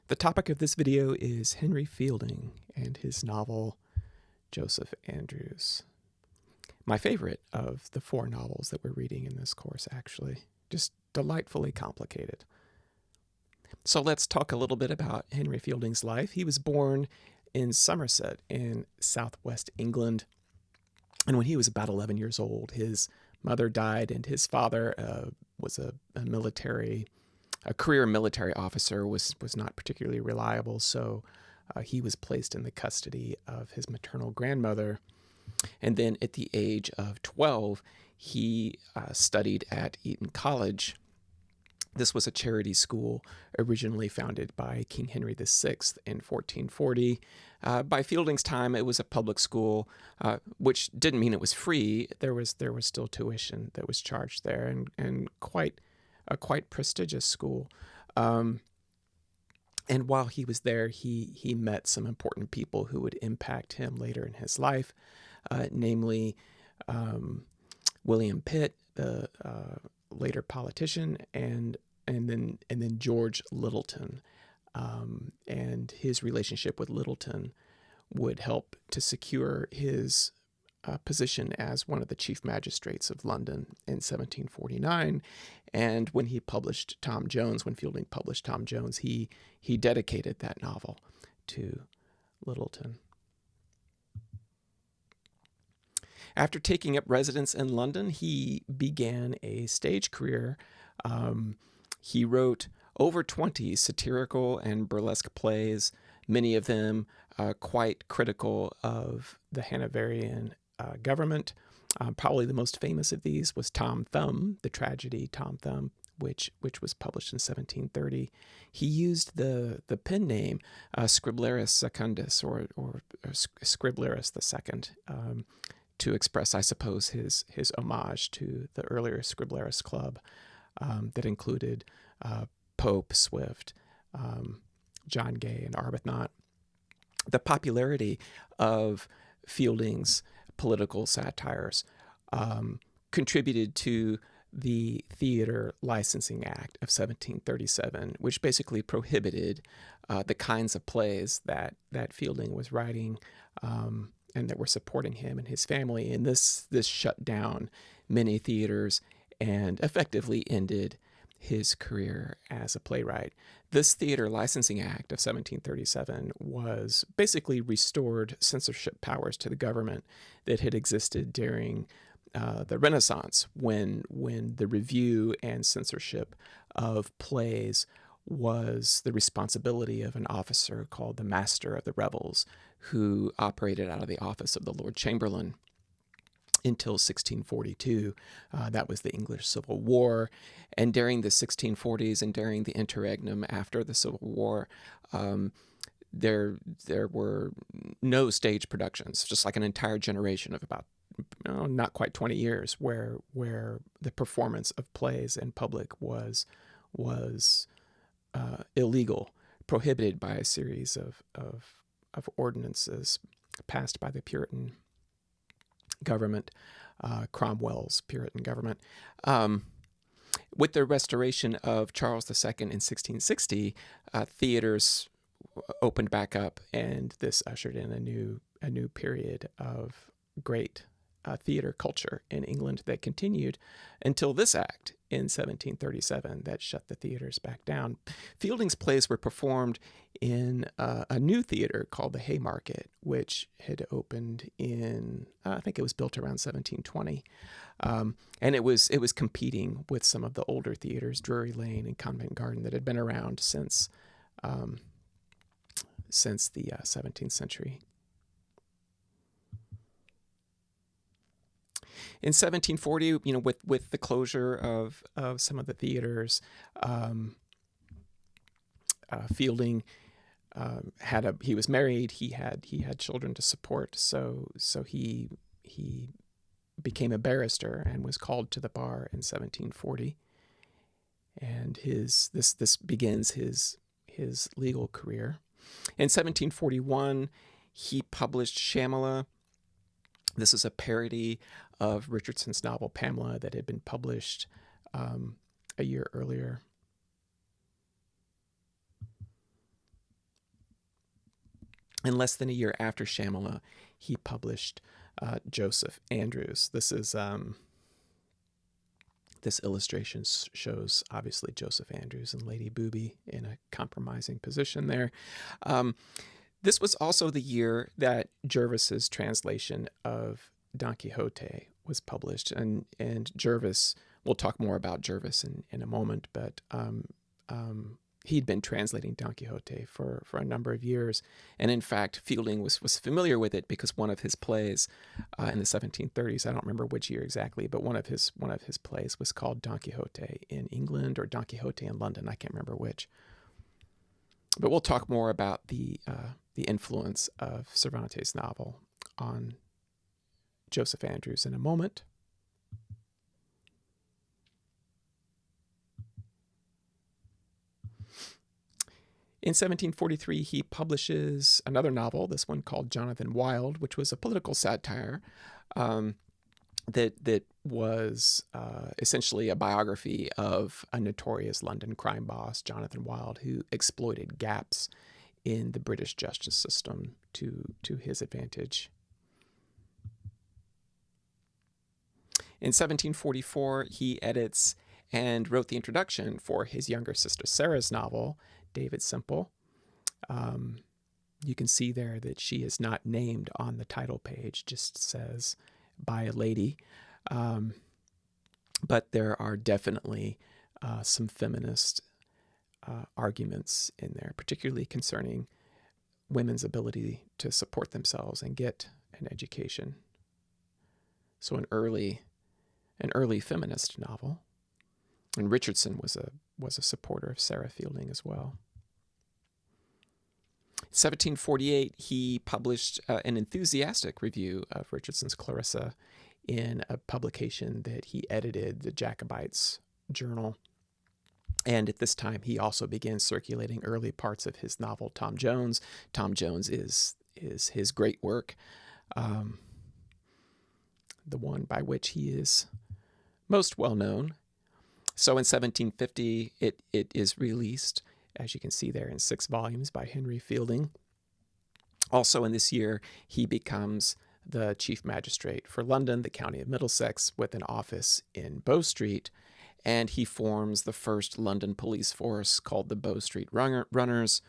The topic of this video is Henry Fielding and his novel Joseph Andrews. My favorite of the four novels that we're reading in this course, actually. Just delightfully complicated. So let's talk a little bit about Henry Fielding's life. He was born in Somerset in southwest England. And when he was about 11 years old, his mother died, and his father was a career military officer, was not particularly reliable, so he was placed in the custody of his maternal grandmother. And then at the age of 12, he studied at Eton College. This was a charity school originally founded by King Henry VI in 1440. By Fielding's time, it was a public school, which didn't mean it was free. There was still tuition that was charged there, and quite prestigious school. And while he was there, he met some important people who would impact him later in his life, namely William Pitt, the later politician, and then George Littleton. And his relationship with Littleton would help to secure his position as one of the chief magistrates of London in 1749. And when he published Tom Jones, when Fielding published Tom Jones, he dedicated that novel to Littleton. After taking up residence in London, he began a stage career. He wrote over 20 satirical and burlesque plays, many of them quite critical of the Hanoverian government. Probably the most famous of these was Tom Thumb, the tragedy Tom Thumb, which was published in 1730. He used the pen name Scriblerus Secundus, or Scriblerus II, to express, I suppose, his homage to the earlier Scriblerus Club that included Pope, Swift, John Gay, and Arbuthnot. The popularity of Fielding's political satires contributed to the Theater Licensing Act of 1737, which basically prohibited the kinds of plays that Fielding was writing and that were supporting him and his family. And this shut down many theaters and effectively ended his career as a playwright. This Theater Licensing Act of 1737 was basically restored censorship powers to the government that had existed during the Renaissance, when the review and censorship of plays was the responsibility of an officer called the Master of the Revels, who operated out of the office of the Lord Chamberlain until 1642. That was the English Civil War. And during the 1640s and during the interregnum after the Civil War, there were no stage productions, just like an entire generation of about not quite 20 years where the performance of plays in public was illegal, prohibited by a series of ordinances passed by the Puritan government, Cromwell's Puritan government. With the restoration of Charles II in 1660, theaters opened back up, and this ushered in a new period of great theater culture in England that continued until this act in 1737 that shut the theaters back down. Fielding's plays were performed in a new theater called the Haymarket, which had opened in, I think it was built around 1720. And it was competing with some of the older theaters, Drury Lane and Covent Garden, that had been around since the 17th century. In 1740, with the closure of some of the theaters, Fielding he was married. He had children to support. So he became a barrister and was called to the bar in 1740. And this begins his legal career. In 1741, he published Shamala. This is a parody of Richardson's novel Pamela that had been published a year earlier. And less than a year after Shamala, he published Joseph Andrews. This illustration shows, obviously, Joseph Andrews and Lady Booby in a compromising position there. This was also the year that Jervis's translation of Don Quixote was published. And Jervis, we'll talk more about Jervis in a moment, but he'd been translating Don Quixote for a number of years. And in fact, Fielding was familiar with it because one of his plays in the 1730s, I don't remember which year exactly, but one of his plays was called Don Quixote in England or Don Quixote in London. I can't remember which. But we'll talk more about the influence of Cervantes' novel on Joseph Andrews in a moment. In 1743, he publishes another novel, this one called Jonathan Wild, which was a political satire that was essentially a biography of a notorious London crime boss, Jonathan Wild, who exploited gaps in the British justice system to his advantage. In 1744, he edits and wrote the introduction for his younger sister Sarah's novel, David Semple. You can see there that she is not named on the title page, just says by a lady. But there are definitely some feminist arguments in there, particularly concerning women's ability to support themselves and get an education. So an early feminist novel. And Richardson was a supporter of Sarah Fielding as well. 1748, he published an enthusiastic review of Richardson's Clarissa in a publication that he edited, the Jacobites Journal. And at this time, he also began circulating early parts of his novel, Tom Jones. Tom Jones is his great work, the one by which he is most well known. So in 1750, it is released, as you can see there, in 6 volumes by Henry Fielding. Also in this year, he becomes the chief magistrate for London, the county of Middlesex, with an office in Bow Street, and he forms the first London police force called the Bow Street Runners,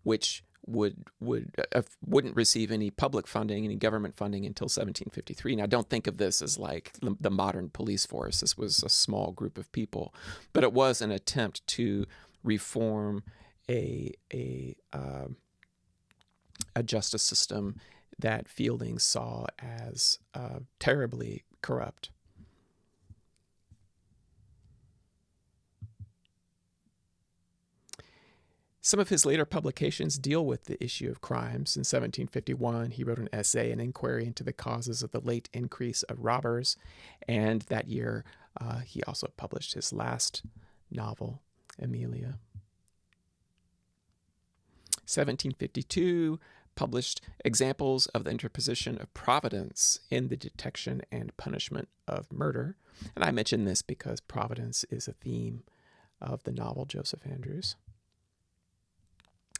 which wouldn't receive any public funding, any government funding until 1753. Now, don't think of this as like the modern police force. This was a small group of people, but it was an attempt to reform a justice system that Fielding saw as terribly corrupt. Some of his later publications deal with the issue of crimes. In 1751, he wrote an essay, An Inquiry into the Causes of the Late Increase of Robbers, and that year he also published his last novel, Amelia. 1752, published Examples of the Interposition of Providence in the Detection and Punishment of Murder. And I mention this because Providence is a theme of the novel Joseph Andrews.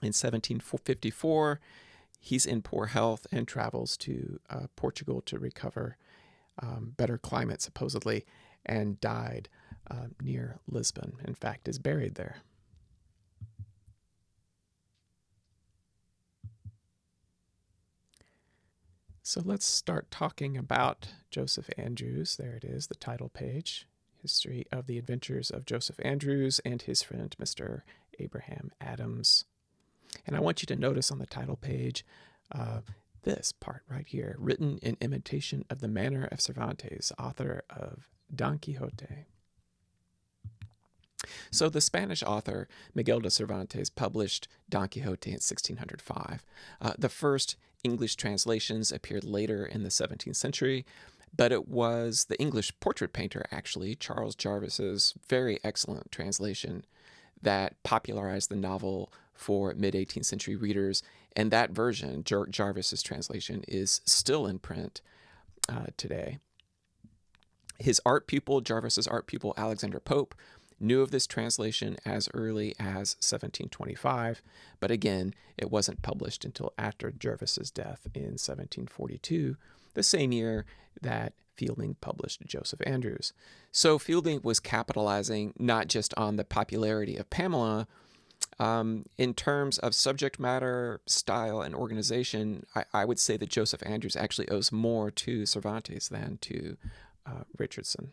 In 1754, he's in poor health and travels to Portugal to recover better climate, supposedly, and died near Lisbon. In fact, is buried there. So let's start talking about Joseph Andrews. There it is, the title page. History of the Adventures of Joseph Andrews and his friend, Mr. Abraham Adams. And I want you to notice on the title page this part right here, written in imitation of the manner of Cervantes, author of Don Quixote. So the Spanish author Miguel de Cervantes published Don Quixote in 1605. The first English translations appeared later in the 17th century, but it was the English portrait painter, actually, Charles Jarvis's very excellent translation that popularized the novel for mid-18th century readers. And that version, Jarvis's translation, is still in print today. His art pupil, Jarvis's art pupil, Alexander Pope, knew of this translation as early as 1725, but again, it wasn't published until after Jervis's death in 1742, the same year that Fielding published Joseph Andrews. So Fielding was capitalizing not just on the popularity of Pamela. In terms of subject matter, style, and organization, I would say that Joseph Andrews actually owes more to Cervantes than to Richardson.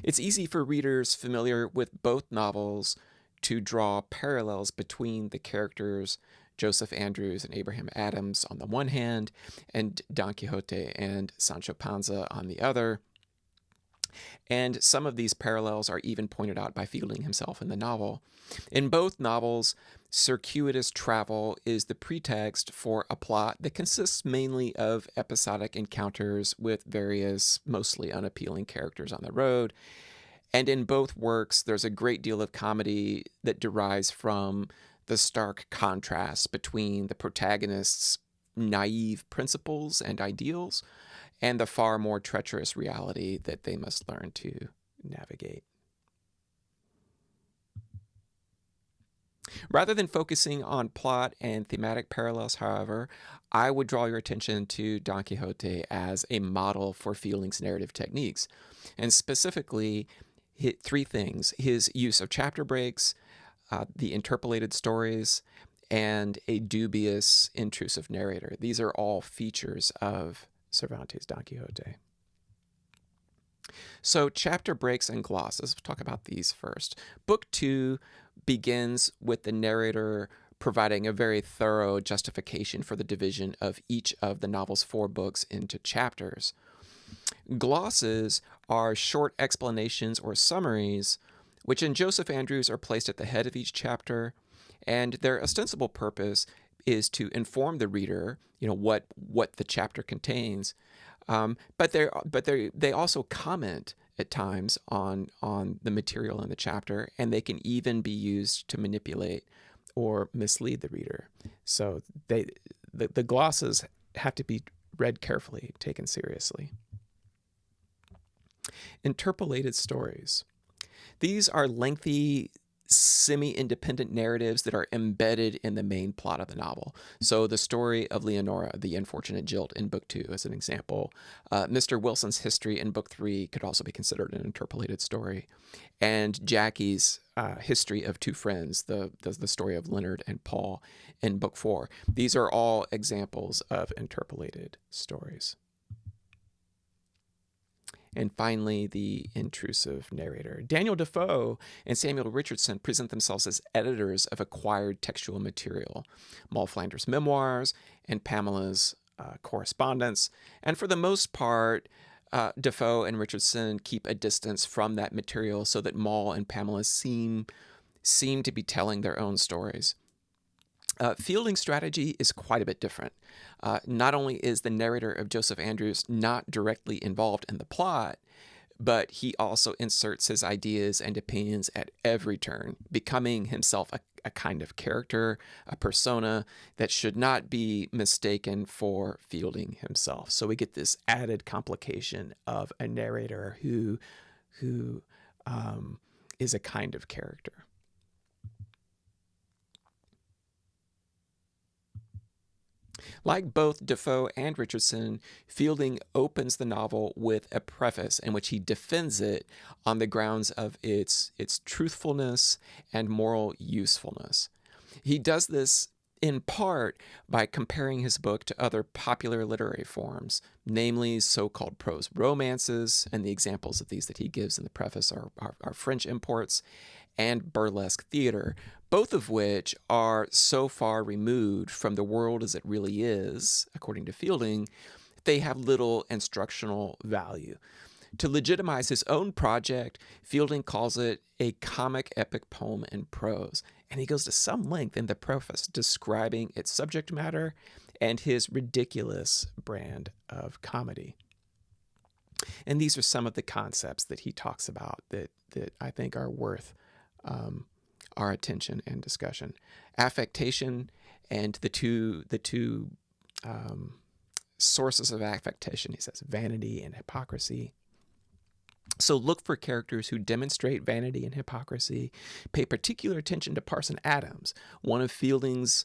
It's easy for readers familiar with both novels to draw parallels between the characters Joseph Andrews and Abraham Adams on the one hand, and Don Quixote and Sancho Panza on the other. And some of these parallels are even pointed out by Fielding himself in the novel. In both novels, circuitous travel is the pretext for a plot that consists mainly of episodic encounters with various mostly unappealing characters on the road. And in both works, there's a great deal of comedy that derives from the stark contrast between the protagonist's naive principles and ideals and the far more treacherous reality that they must learn to navigate. Rather than focusing on plot and thematic parallels, however, I would draw your attention to Don Quixote as a model for Fielding's narrative techniques, and specifically three things: his use of chapter breaks, the interpolated stories, and a dubious, intrusive narrator. These are all features of Cervantes' Don Quixote. So chapter breaks and glosses. We'll talk about these first. Book 2 begins with the narrator providing a very thorough justification for the division of each of the novel's 4 books into chapters. Glosses are short explanations or summaries, which in Joseph Andrews are placed at the head of each chapter, and their ostensible purpose is to inform the reader, what the chapter contains. But they also comment at times on the material in the chapter, and they can even be used to manipulate or mislead the reader. So the glosses have to be read carefully, taken seriously. Interpolated stories. These are lengthy, semi-independent narratives that are embedded in the main plot of the novel. So the story of Leonora, the unfortunate jilt, in Book 2 as an example. Mr. Wilson's history in Book 3 could also be considered an interpolated story. And Jackie's history of 2 friends, the story of Leonard and Paul in Book 4. These are all examples of interpolated stories. And finally, the intrusive narrator. Daniel Defoe and Samuel Richardson present themselves as editors of acquired textual material, Moll Flanders' memoirs and Pamela's correspondence. And for the most part, Defoe and Richardson keep a distance from that material so that Moll and Pamela seem to be telling their own stories. Fielding's strategy is quite a bit different. Not only is the narrator of Joseph Andrews not directly involved in the plot, but he also inserts his ideas and opinions at every turn, becoming himself a kind of character, a persona that should not be mistaken for Fielding himself. So we get this added complication of a narrator who is a kind of character. Like both Defoe and Richardson, Fielding opens the novel with a preface in which he defends it on the grounds of its truthfulness and moral usefulness. He does this in part by comparing his book to other popular literary forms, namely so-called prose romances, and the examples of these that he gives in the preface are French imports, and burlesque theater, both of which are so far removed from the world as it really is, according to Fielding, they have little instructional value. To legitimize his own project, Fielding calls it a comic epic poem in prose, and he goes to some length in the preface describing its subject matter and his ridiculous brand of comedy. And these are some of the concepts that he talks about that I think are worth our attention and discussion. Affectation and the two sources of affectation, he says, vanity and hypocrisy. So look for characters who demonstrate vanity and hypocrisy. Pay particular attention to Parson Adams, one of Fielding's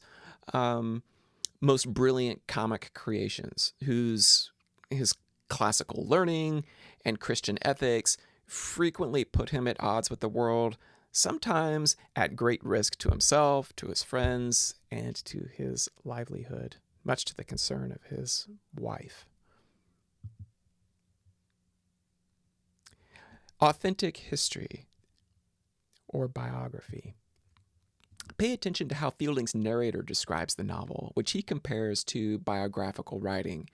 most brilliant comic creations, whose his classical learning and Christian ethics frequently put him at odds with the world, sometimes at great risk to himself, to his friends, and to his livelihood, much to the concern of his wife. Authentic history or biography. Pay attention to how Fielding's narrator describes the novel, which he compares to biographical writing.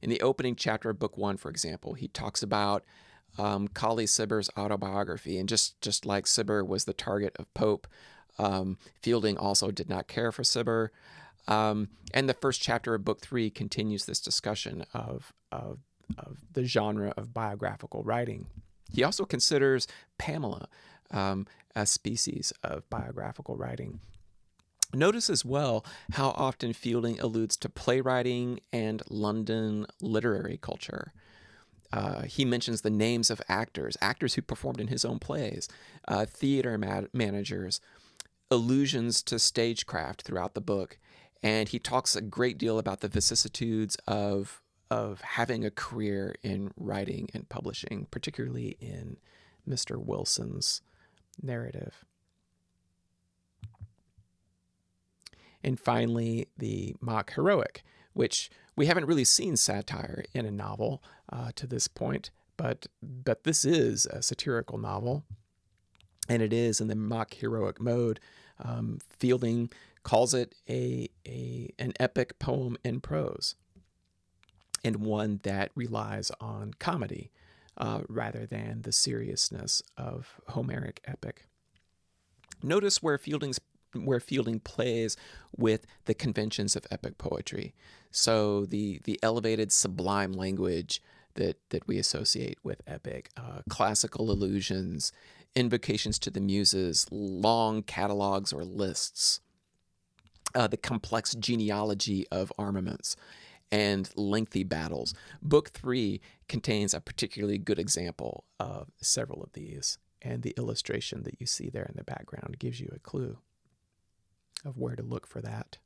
In the opening chapter of Book 1, for example, he talks about Colley Cibber's autobiography, and just like Cibber was the target of Pope, Fielding also did not care for Cibber. And the first chapter of Book 3 continues this discussion of the genre of biographical writing. He also considers Pamela a species of biographical writing. Notice as well how often Fielding alludes to playwriting and London literary culture. He mentions the names of actors who performed in his own plays, theater managers, allusions to stagecraft throughout the book, and he talks a great deal about the vicissitudes of having a career in writing and publishing, particularly in Mr. Wilson's narrative. And finally, the mock heroic, which we haven't really seen satire in a novel to this point, but this is a satirical novel, and it is in the mock heroic mode. Fielding calls it an epic poem in prose, and one that relies on comedy rather than the seriousness of Homeric epic. Notice where Fielding plays with the conventions of epic poetry. So the elevated sublime language that we associate with epic, classical allusions, invocations to the muses, long catalogs or lists, the complex genealogy of armaments, and lengthy battles. Book 3 contains a particularly good example of several of these, and the illustration that you see there in the background gives you a clue of where to look for that.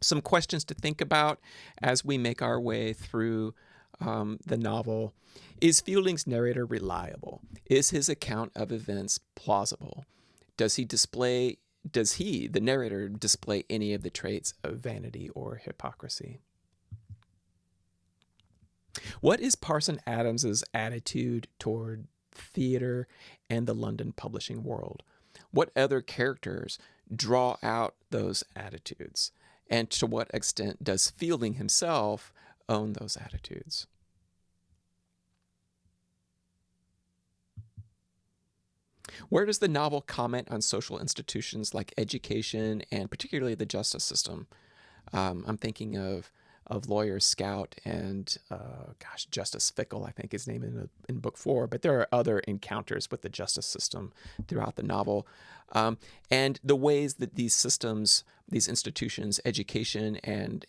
Some questions to think about as we make our way through the novel. Is Fielding's narrator reliable? Is his account of events plausible? Does he, the narrator, display any of the traits of vanity or hypocrisy? What is Parson Adams's attitude toward theater and the London publishing world? What other characters draw out those attitudes? And to what extent does Fielding himself own those attitudes? Where does the novel comment on social institutions like education and particularly the justice system? I'm thinking of Lawyer Scout and, Justice Fickle, I think his name in Book 4. But there are other encounters with the justice system throughout the novel. And the ways that these systems, these institutions, education and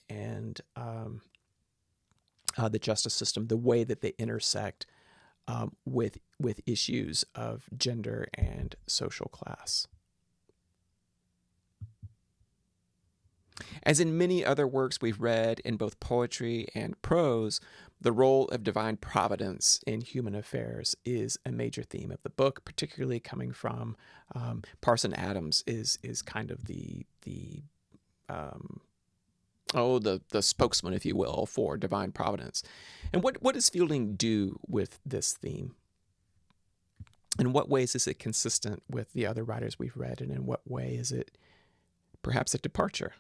the justice system, the way that they intersect with issues of gender and social class. As in many other works we've read in both poetry and prose, the role of divine providence in human affairs is a major theme of the book, particularly coming from Parson Adams is kind of the spokesman, if you will, for divine providence. And what does Fielding do with this theme? In what ways is it consistent with the other writers we've read, and in what way is it perhaps a departure?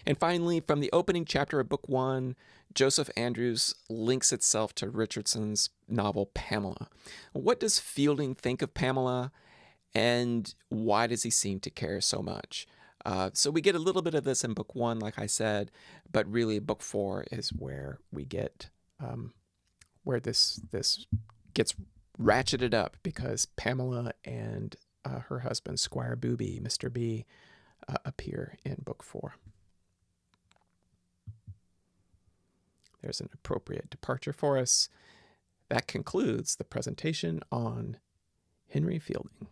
And finally, from the opening chapter of Book 1, Joseph Andrews links itself to Richardson's novel Pamela. What does Fielding think of Pamela, and why does he seem to care so much? So we get a little bit of this in Book 1, like I said, but really Book 4 is where we get where this gets ratcheted up, because Pamela and her husband, Squire Booby, Mr. B, appear in Book 4. there's an appropriate departure for us. That concludes the presentation on Henry Fielding.